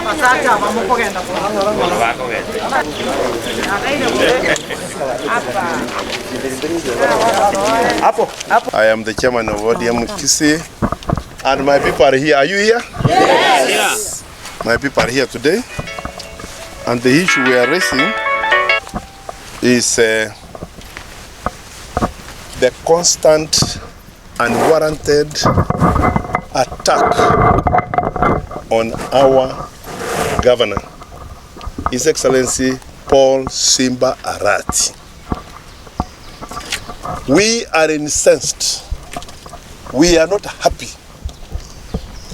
I am the chairman of ODM Kisii, and my people are here. Are you here? Yes. My people are here today, and the issue we are raising is the constant and warranted attack on our governor, His Excellency Paul Simba Arati. We are incensed. We are not happy.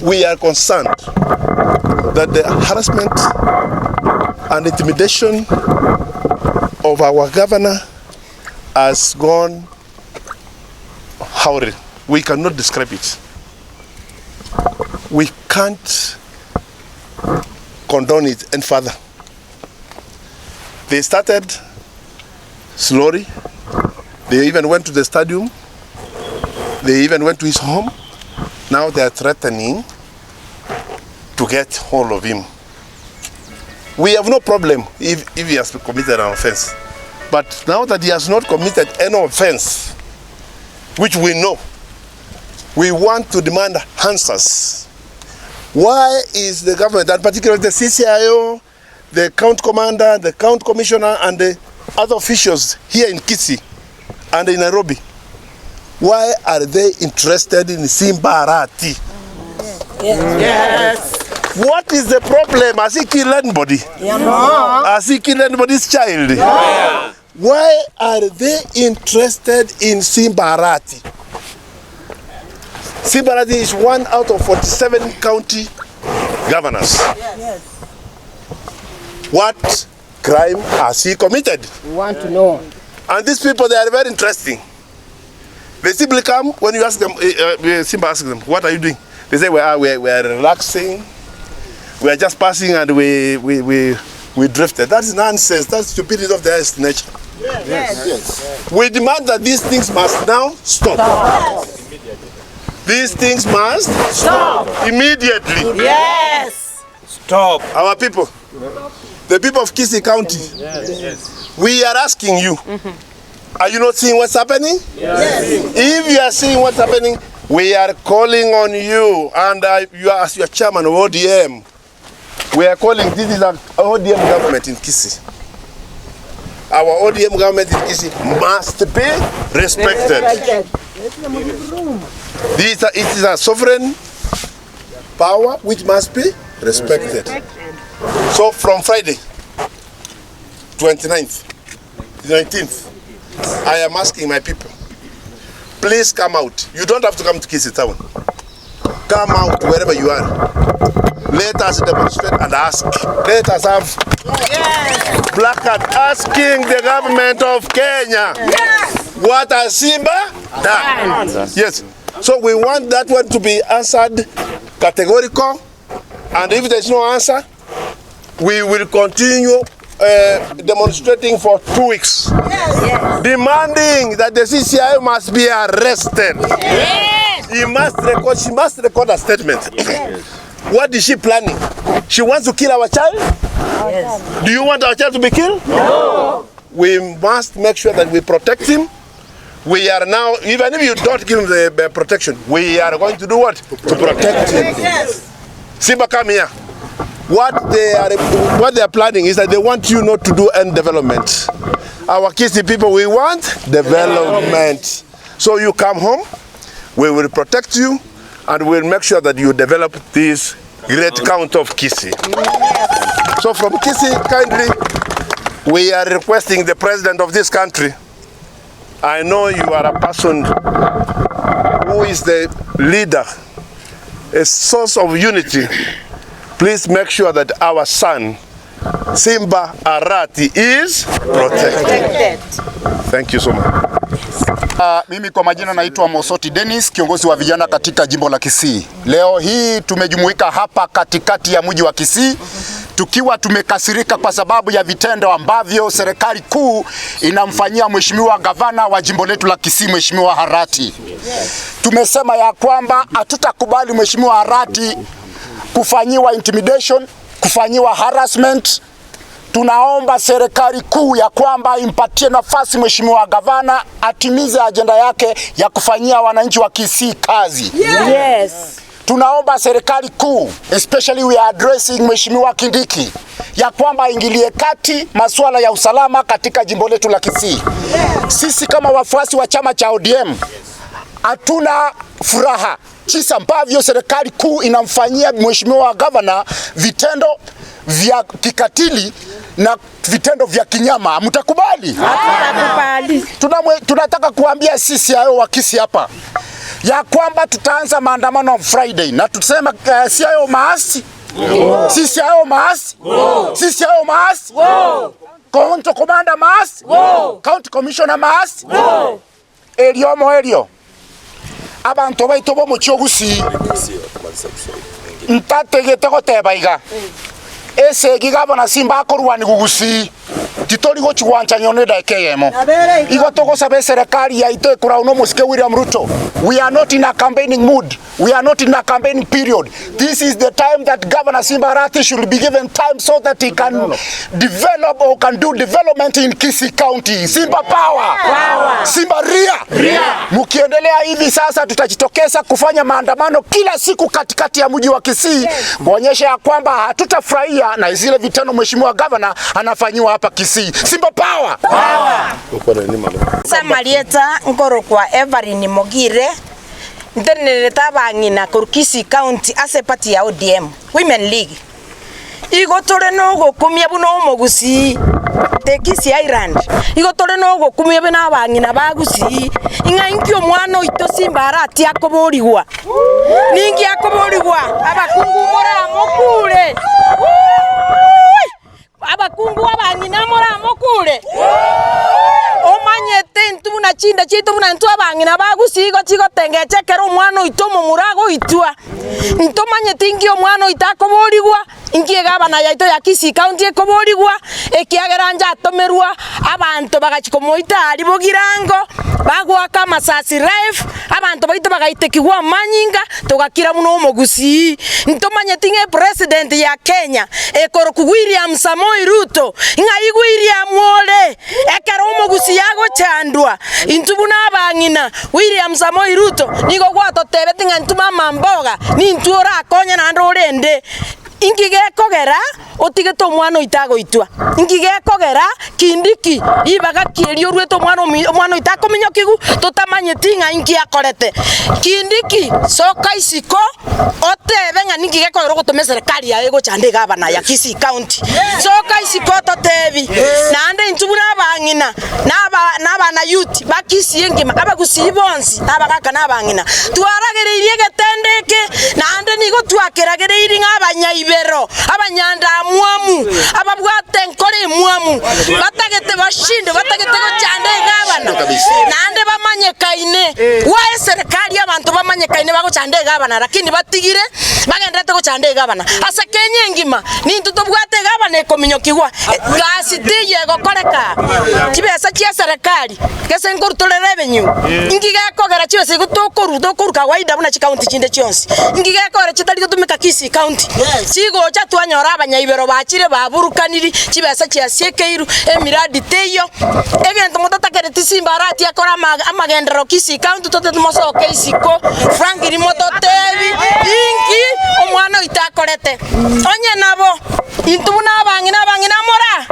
We are concerned that the harassment and intimidation of our governor has gone howling. We cannot describe it. We can't condone it any further. They started slowly. They even went to the stadium. They even went to his home. Now they are threatening to get hold of him. We have no problem if he has committed an offense. But now that he has not committed any offense, which we know, we want to demand answers. Why is the government, and particularly the CCIO, the county commander, the county commissioner, and the other officials here in Kisii and in Nairobi, why are they interested in Simba Arati? Yes. What is the problem? Has he killed anybody? Yeah. Has he killed anybody's child? Yeah. Why are they interested in Simba Arati? Simba Arati is one out of 47 county governors. Yes. What crime has he committed? We want to know. And these people, they are very interesting. They simply come, when you ask them, Simba asks them, what are you doing? They say, we are relaxing. We are just passing and we drifted. That is nonsense. That's stupidity of the highest nature. Yes. We demand that these things must now stop. These things must stop immediately. Yes. Stop. Our people, the people of Kisii County, we are asking you, are you not seeing what's happening? Yes. If you are seeing what's happening, we are calling on you, and you are, as your chairman of ODM, we are calling, this is an ODM government in Kisii. Our ODM government in Kisii must be respected. It is a sovereign power which must be respected. So from Friday, 29th, 19th, I am asking my people, please come out. You don't have to come to Kisii town. Come out wherever you are. Let us demonstrate and ask. Let us have placard asking the government of Kenya, what has Simba done? Yes. So we want that one to be answered categorical, and if there is no answer, we will continue demonstrating for 2 weeks, demanding that the CCI must be arrested. She must record a statement. What is she planning? She wants to kill our child? Yes. Do you want our child to be killed? No. We must make sure that we protect him. We are now, even if you don't give him the protection, we are going to do what? To protect him. Yes. Simba, come here. What they are planning is that they want you not to do any development. Our Kisii people, we want development. So you come home, we will protect you, and we'll make sure that you develop this great county of Kisii. So from Kisii, kindly, we are requesting the president of this country. I know you are a person who is the leader, a source of unity. Please make sure that our son, Simba Arati, is protected. Thank you so much. Mimi kwa majina naitwa Mosoti Dennis, kiongozi wa vijana katika jimbo la Kisii. Leo hii tumejumuika hapa katikati ya mji wa Kisii tukiwa tumekasirika kwa sababu ya vitendo ambavyo serikali kuu inamfanyia mheshimiwa gavana wa jimbo letu la Kisii, Mheshimiwa Arati. Tumesema ya kwamba hatutakubali Mheshimiwa Arati kufanyiwa intimidation, kufanyiwa harassment. Tunaomba serikali kuu ya kwamba impatie nafasi mheshimiwa gavana atimize ajenda yake ya kufanyia wananchi wa Kisii kazi. Yes. Tunaomba serikali kuu, especially we are addressing mheshimiwa Kindiki, ya kwamba ingilie kati masuala ya usalama katika jimbo letu la Kisii. Sisi kama wafuasi wa chama cha ODM hatuna furaha jinsi ambavyo serikali kuu inamfanyia mheshimiwa gavana vitendo vya kikatili na vitendo vya kinyama. Mtakubali? Hatukubali. Tunataka kuambia sisi hao wa Kisii hapa ya kwamba tutaanza maandamano on Friday na tutasema si hao maasi. Sisi hao maasi. Sisi hao maasi. County commander maasi. County commissioner maasi. Elio abantu baitu bo mu Kyogusi ntategete gotebaiga ese gigabona simba akorwani gugusi titori go chiwanja nyone daikeyemo igo togosabe serikali yaito ekura uno musike William Ruto. We are not in a campaigning mood. We are not in a campaigning period. This is the time that Governor Simba Arati should be given time so that he can develop or can do development in Kisii County. Simba power. Simba ria. Mukiendelea hivi sasa tutajitokeza kufanya maandamano kila siku katikati ya mji wa Kisii kuonyesha ya kwamba hatutafurahia na zile vitendo mheshimiwa governor anafanyiwa hapa Kisii. Simba power. Samarieta ngoro kwa Everin Mogire ndeneleta bangina ku Kisii County ase party ya ODM Women League. Igo tore no gukumia buno Mugusi te Kisii Island. Igo tore no gukumia bena bangina bagusi. Inga inkyo mwana ito Simba Arati akoborigwa. Ningi akoborigwa abakungu mora mokure. Abakungu abangina mora mokure. Omanyete ntubuna chinda chito buna ntu abangina bagusigo chigo tengechekera omwana oito mumurago itwa. Ntomanyete ingio mwana itakoborigwa ingie gabana yaito ya Kisii County ekoborigwa ekiageranja atomerwa abantu bagachikomoita ali bogirango bagwaka Masasi Life abantu baito bagaitekigwa manyinga tugakira muno Mugusi. Ntomanyete nge president ya Kenya ekoroku William Samoei Ruto ingai William Ole ekero Mugusi yago chandwa intubuna abangina William Samoei Ruto nigo gwatotebete ngantuma mamboga ni ntuora akonya na ndorende ingige kogera otigeto mwana itago itwa ingige kogera Kindiki ibaga kierio rweto mwana itako minyokigu tutamanyeti nga ingi akorete Kindiki soka isiko otebe nga ngige kogera gotome serikali ya ego chande gabana ya Kisii County soka isiko totebi nande ntubura abangina naba na youth bakisi engima abagusi bonsi nabagaka nabangina twaragereirie getendeke nande nigo twakeragereirie ngabanyayibero abanyanda mwamu ababwate nkore mwamu batagete bashinde batagete go chande gabana nande bamanyekaine wae serikali abantu bamanyekaine bago chande gabana lakini batigire bagendete go chande gabana asa Kenya ngima ni tutobwate gabana ekominyokigwa gasitiye gokoreka kibesa chia serikali kese ngurutore revenue ingige kogera chiwese gutokoru kawaida buna county chinde chionsi ingige kogera chitali gutumika Kisii County sigo cha twanyora abanyayibero bachire baburukaniri kibesa chia siekeiru emiradi teyo egento mutatakereti Simba Arati akora amagendero Kisii County totetumosoke isiko Frank Mototebi ingi omwana itakorete onye nabo intubuna abangina mora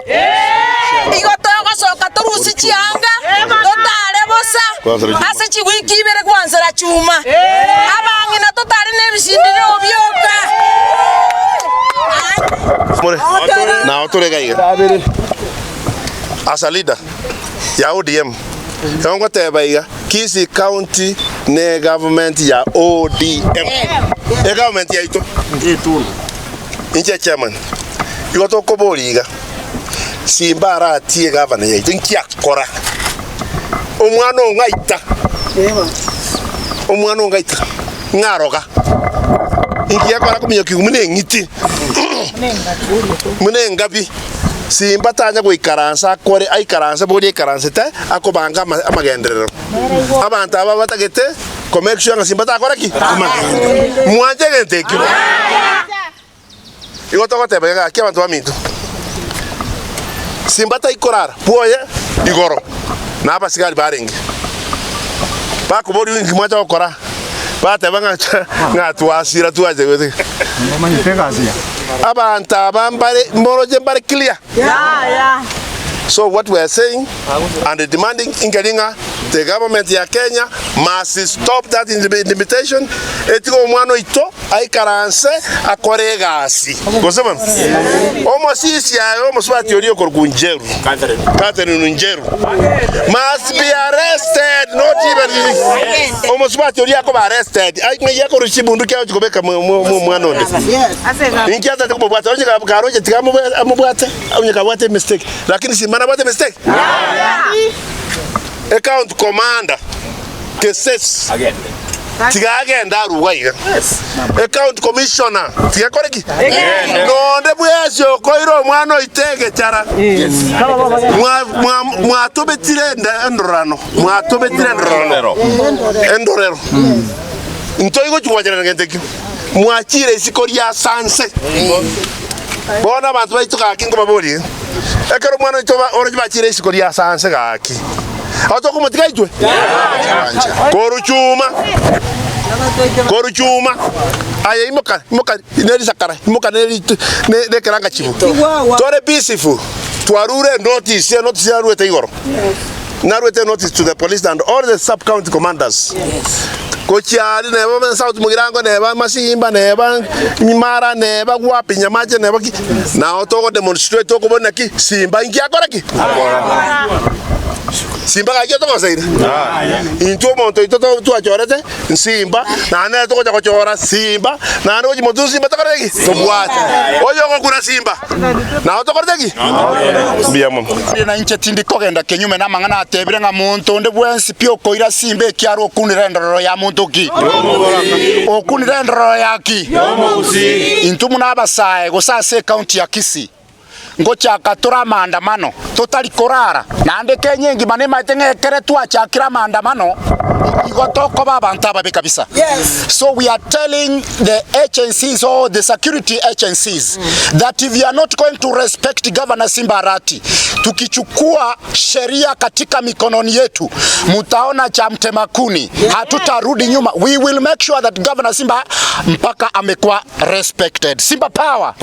igoto gasoka turusi chianga totale bosa ase chigwiki ibere kwanzira chuma abangina totale nebisindiro byoka na otorega iga as a leader ya ODM yango tebaiga Kisii County ne government ya ODM government ya ito inche chairman igoto koboriga Simba Arati governor ya ito nkiakora omwana ongaita ngaroga inkiakora kuminyokigu munengiti munengabi Simba tanya goikaransa akore aikaransa bodi aikaransa te akobanga amagenderero abantu aba batagete connection Simba takora ki mwanje gente ki Igotogote bega kia bantu bamintu. Simbata ikorara. Puoye igoro. Na hapa sigari barengi. Bako bodi wingi mwacha okora. Bate banga ngatwasira tuaje wete. Ngoma ipega azia. Abanta bambare moroje bare clear. Yeah. So what we are saying and demanding in Kenya, the government ya Kenya must stop that limitation. Etiko mwano ito aikaranse akoregasi. Kusema? Omo sisi ya omo swati olio korkunjeru. Catherine Njeru. Must be arrested, not even omo swati olio ko arrested. Ai ngiyako rushibu kya chikobeka mwano nde. Inki hata tukubwata onje karoje tikamu amubwate onje kabwate mistake. Lakini si mana bwate mistake. Account commander cases again. Tigagenda ruwaiga. Account commissioner tigakoreki. No ndebwesyo koiro mwana itege chara. Mwatobetire ndorano. Mwatobetire ndorero. Ntoigo chwajana ngenteki. Mwachire isikoria sanse. Bona bantu baituka kingo babori. Ekero mwana itoba oroje bachire isikoria sanse gaki. Atoko mutiga itwe. Koruchuma. Aye imoka neri sakara. Imoka neri ne keranga chibu. Tore peaceful. Twarure notice aruete igoro. Naruete notice to the police and all the sub county commanders. Kochiari neba South Mugirango neba Masimba neba Mimara neba Guapi Nyamaje neba ki na otoko demonstrate toko bona ki Simba ingi akora ki Simba ka toko saida into monto itoto tu achorete Simba na na toko chakora Simba na no jimotu Simba tokora ki to bwata oyo ko kuna Simba na otokora ki bia mom na inche tindi kogenda kenyume na mangana atebire nga muntu nde bwensi pio koira Simba kiaro kunira ndoro ya muntu okunira ndoro yaki intumu nabasaye gosase county ya Kisii ngocha katura maandamano totali korara nande kenyengi manema tengekere twachakira maandamano igotoko babanta babe kabisa. So we are telling the agencies or the security agencies that if you are not going to respect Governor Simba Arati, tukichukua sheria katika mikononi yetu mutaona cha mtemakuni, hatutarudi nyuma. We will make sure that Governor Simba mpaka amekuwa respected. Simba power.